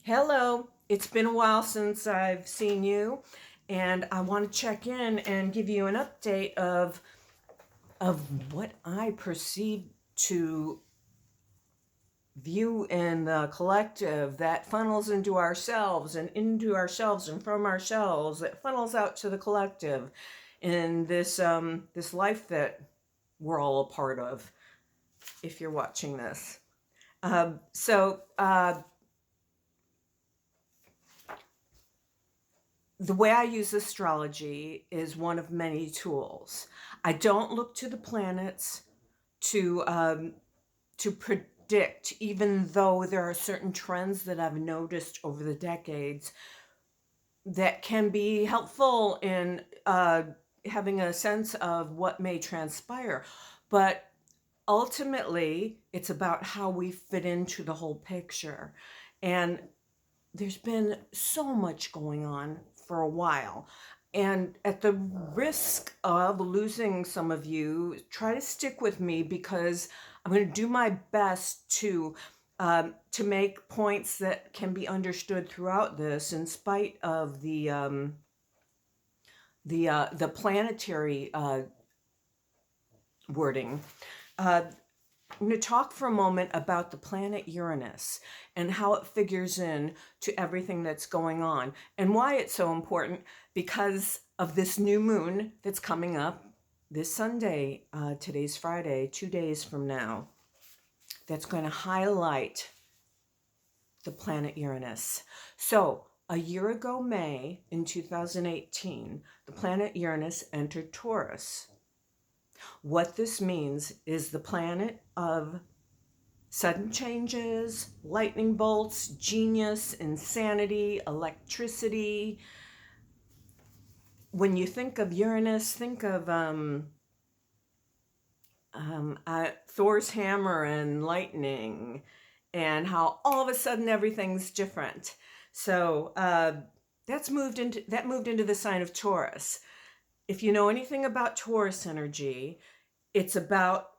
Hello, it's been a while since I've seen you, and I want to check in and give you an update of what I perceive to view in the collective that funnels into ourselves and from ourselves that funnels out to the collective in this life that we're all a part of. If you're watching this, so the way I use astrology is one of many tools. I don't look to the planets to predict, even though there are certain trends that I've noticed over the decades that can be helpful in having a sense of what may transpire. But ultimately, it's about how we fit into the whole picture. And there's been so much going on for a while. And at the risk of losing some of you, try to stick with me because I'm going to do my best to make points that can be understood throughout this, in spite of the planetary wording. I'm going to talk for a moment about the planet Uranus and how it figures in to everything that's going on and why it's so important, because of this new moon that's coming up this Sunday. Today's Friday, 2 days from now, that's going to highlight the planet Uranus. So a year ago, May in 2018, the planet Uranus entered Taurus. What this means is the planet of sudden changes, lightning bolts, genius, insanity, electricity. When you think of Uranus, think of Thor's hammer and lightning, and how all of a sudden everything's different. So that moved into the sign of Taurus. If you know anything about Taurus energy, it's about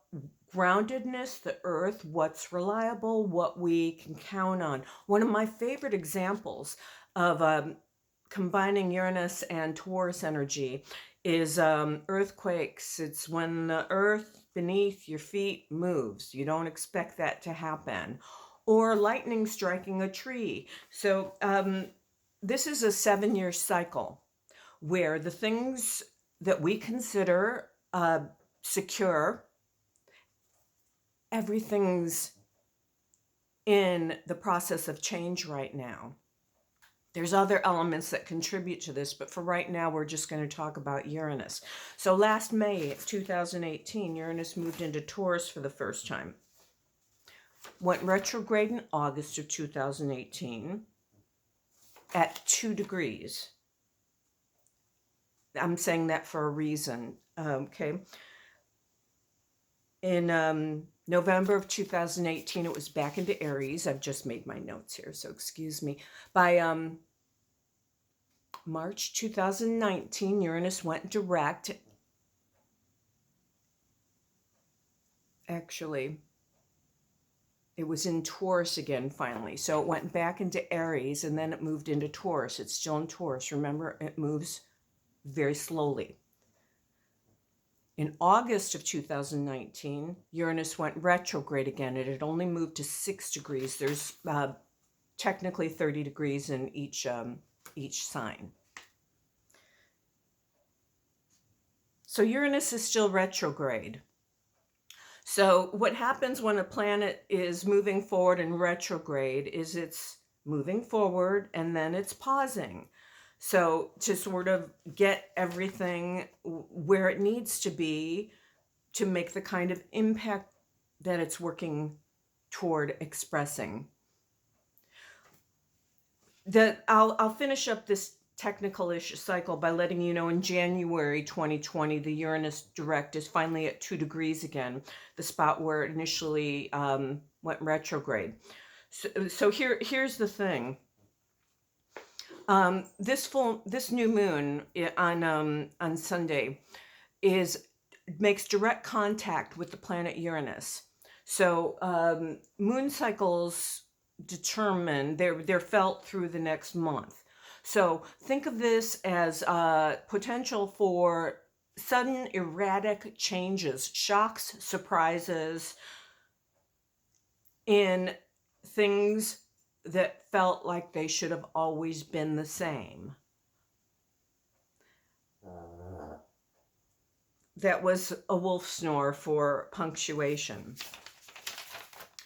groundedness, the earth, what's reliable, what we can count on. One of my favorite examples of combining Uranus and Taurus energy is earthquakes. It's when the earth beneath your feet moves. You don't expect that to happen. Or lightning striking a tree. So this is a 7-year cycle where the things that we consider secure, everything's in the process of change right now. There's other elements that contribute to this, but for right now, we're just going to talk about Uranus. So last May 2018, Uranus moved into Taurus for the first time. Went retrograde in August of 2018 at 2 degrees. I'm saying that for a reason, okay? In November of 2018, it was back into Aries. I've just made my notes here, so excuse me. By March 2019, Uranus went direct. Actually, it was in Taurus again finally. So it went back into Aries, and then it moved into Taurus. It's still in Taurus. Remember, it moves very slowly. In August of 2019, Uranus went retrograde again. It had only moved to 6 degrees. There's technically 30 degrees in each sign. So Uranus is still retrograde. So what happens when a planet is moving forward in retrograde is it's moving forward and then it's pausing. So to sort of get everything where it needs to be to make the kind of impact that it's working toward expressing. I'll finish up this technical-ish cycle by letting you know in January 2020, the Uranus direct is finally at 2 degrees again, the spot where it initially went retrograde. So here's the thing. This new moon on Sunday makes direct contact with the planet Uranus. So moon cycles determined. They're felt through the next month. So think of this as potential for sudden erratic changes, shocks, surprises in things that felt like they should have always been the same. That was a wolf snore for punctuation.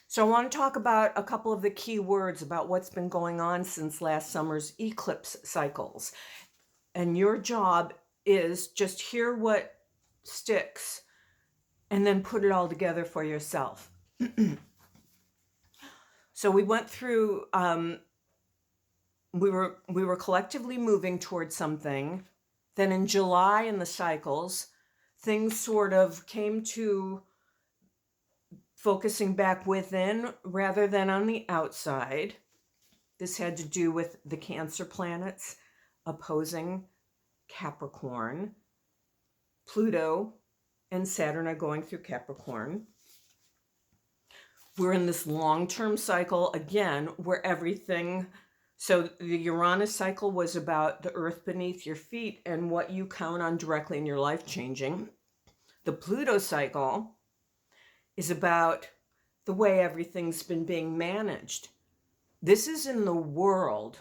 So I want to talk about a couple of the key words about what's been going on since last summer's eclipse cycles. And your job is just hear what sticks and then put it all together for yourself. So we went through, we were collectively moving towards something. Then in July in the cycles, things sort of came to focusing back within rather than on the outside. This had to do with the Cancer planets opposing Capricorn. Pluto and Saturn are going through Capricorn. We're in this long-term cycle again where everything, so the Uranus cycle was about the earth beneath your feet and what you count on directly in your life changing. The Pluto cycle is about the way everything's been being managed. This is in the world.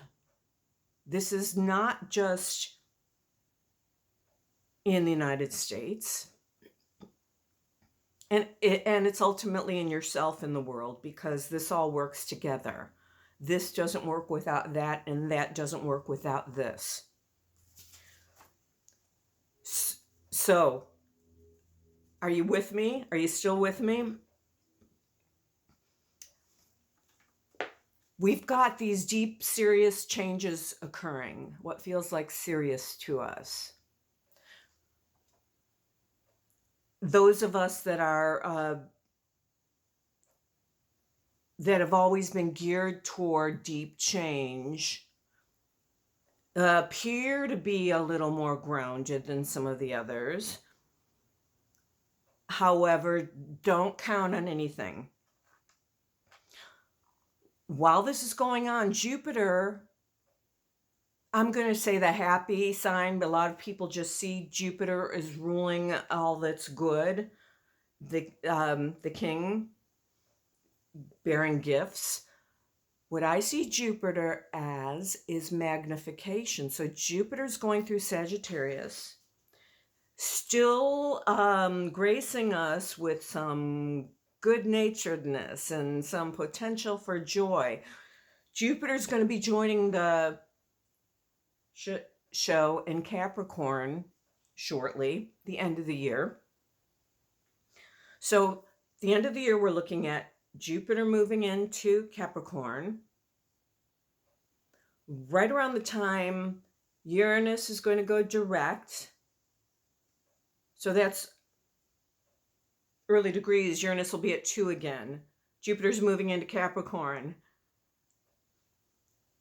This is not just in the United States. And it's ultimately in yourself in the world, because this all works together. This doesn't work without that, and that doesn't work without this. So, are you with me? Are you still with me? We've got these deep, serious changes occurring, what feels like serious to us. Those of us that are that have always been geared toward deep change appear to be a little more grounded than some of the others. However, don't count on anything. While this is going on, Jupiter, I'm going to say the happy sign, but a lot of people just see Jupiter as ruling all that's good. The king bearing gifts. What I see Jupiter as is magnification. So Jupiter's going through Sagittarius, still gracing us with some good-naturedness and some potential for joy. Jupiter's going to be joining the show in Capricorn shortly, the end of the year. So the end of the year, we're looking at Jupiter moving into Capricorn. Right around the time Uranus is going to go direct. So that's early degrees. Uranus will be at 2 again. Jupiter's moving into Capricorn.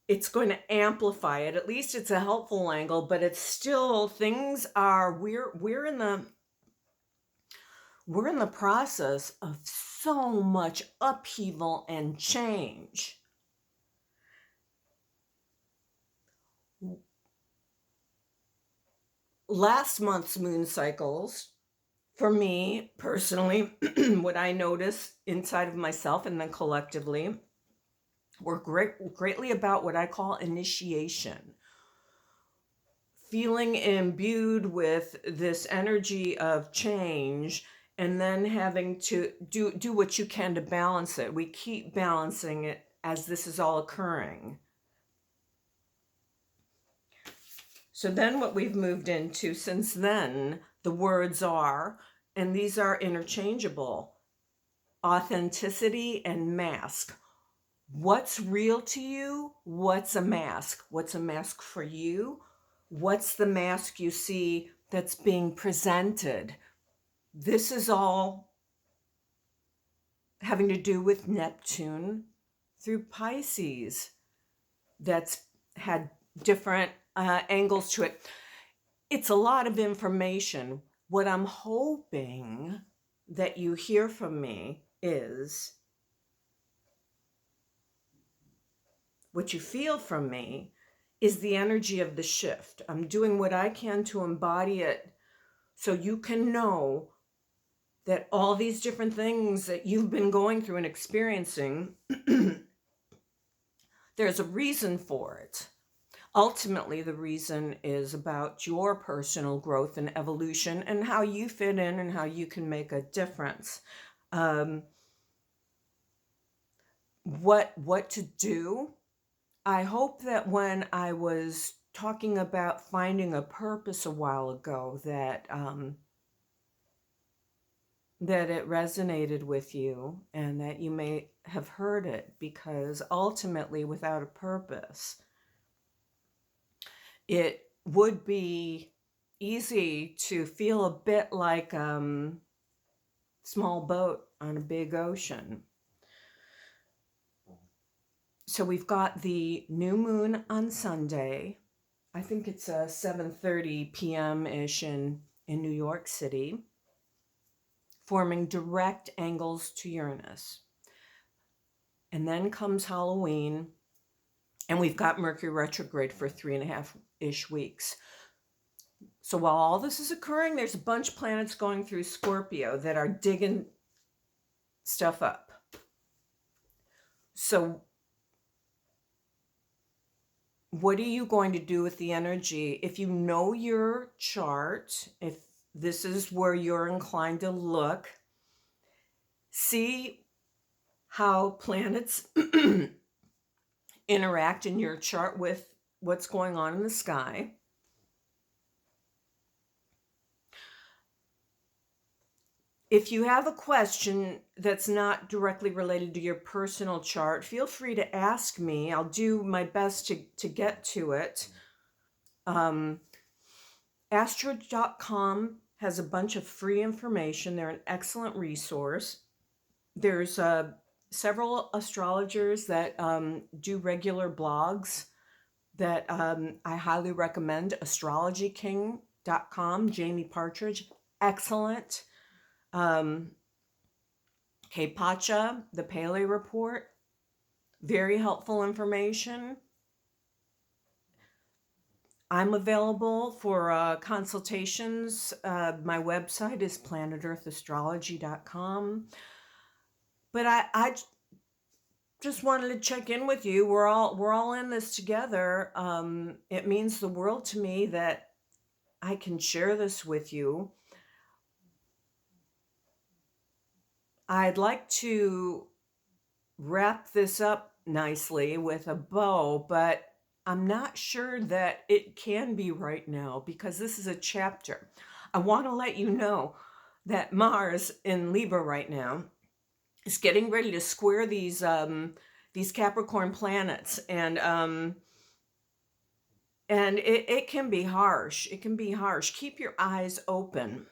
It's going to amplify it. At least it's a helpful angle, but it's still, things are, we're in the process of so much upheaval and change. Last month's moon cycles, for me personally, what I noticed inside of myself and then collectively, were greatly about what I call initiation. Feeling imbued with this energy of change, and then having to do what you can to balance it. We keep balancing it as this is all occurring. So then what we've moved into since then, the words are, and these are interchangeable, authenticity and mask. What's real to you? What's a mask? What's a mask for you? What's the mask you see that's being presented? This is all having to do with Neptune through Pisces. That's had different angles to it. It's a lot of information. What I'm hoping that you hear from me is what you feel from me is the energy of the shift. I'm doing what I can to embody it so you can know that all these different things that you've been going through and experiencing, there's a reason for it. Ultimately, the reason is about your personal growth and evolution and how you fit in and how you can make a difference. What to do? I hope that when I was talking about finding a purpose a while ago, that it resonated with you and that you may have heard it, because ultimately, without a purpose, it would be easy to feel a bit like small boat on a big ocean. So we've got the new moon on Sunday. I think it's 7:30 p.m.-ish in New York City, forming direct angles to Uranus. And then comes Halloween, and we've got Mercury retrograde for 3.5-ish weeks. So while all this is occurring, there's a bunch of planets going through Scorpio that are digging stuff up. So what are you going to do with the energy? If you know your chart, if this is where you're inclined to look, see how planets interact in your chart with what's going on in the sky. If you have a question that's not directly related to your personal chart, feel free to ask me. I'll do my best to get to it. Astrology.com has a bunch of free information. They're an excellent resource. There's several astrologers that do regular blogs that I highly recommend. astrologyking.com, Jamie Partridge, excellent. K-Pacha, the Paley Report, very helpful information. I'm available for consultations. My website is planetearthastrology.com. But I just wanted to check in with you. We're all in this together. It means the world to me that I can share this with you. I'd like to wrap this up nicely with a bow, but I'm not sure that it can be right now because this is a chapter. I want to let you know that Mars in Libra right now is getting ready to square these Capricorn planets, and it can be harsh. It can be harsh. Keep your eyes open.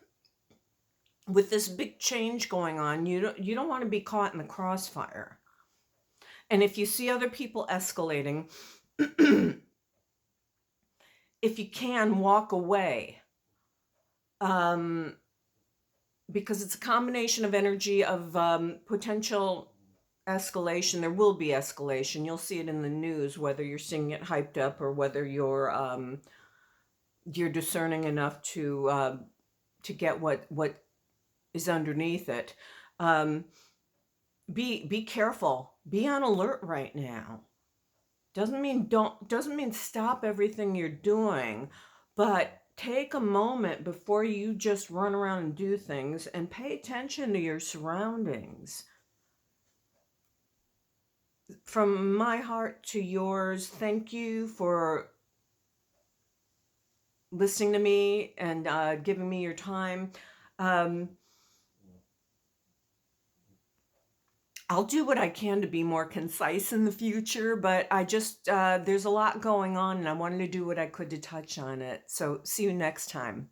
With this big change going on, you don't want to be caught in the crossfire. And if you see other people escalating, if you can, walk away. Because it's a combination of energy of potential escalation. There will be escalation. You'll see it in the news, whether you're seeing it hyped up or whether you're discerning enough to get what is underneath it. Be careful. Be on alert right now. Doesn't mean stop everything you're doing, but take a moment before you just run around and do things and pay attention to your surroundings. From my heart to yours, thank you for listening to me and giving me your time. I'll do what I can to be more concise in the future, but I just, there's a lot going on and I wanted to do what I could to touch on it. So see you next time.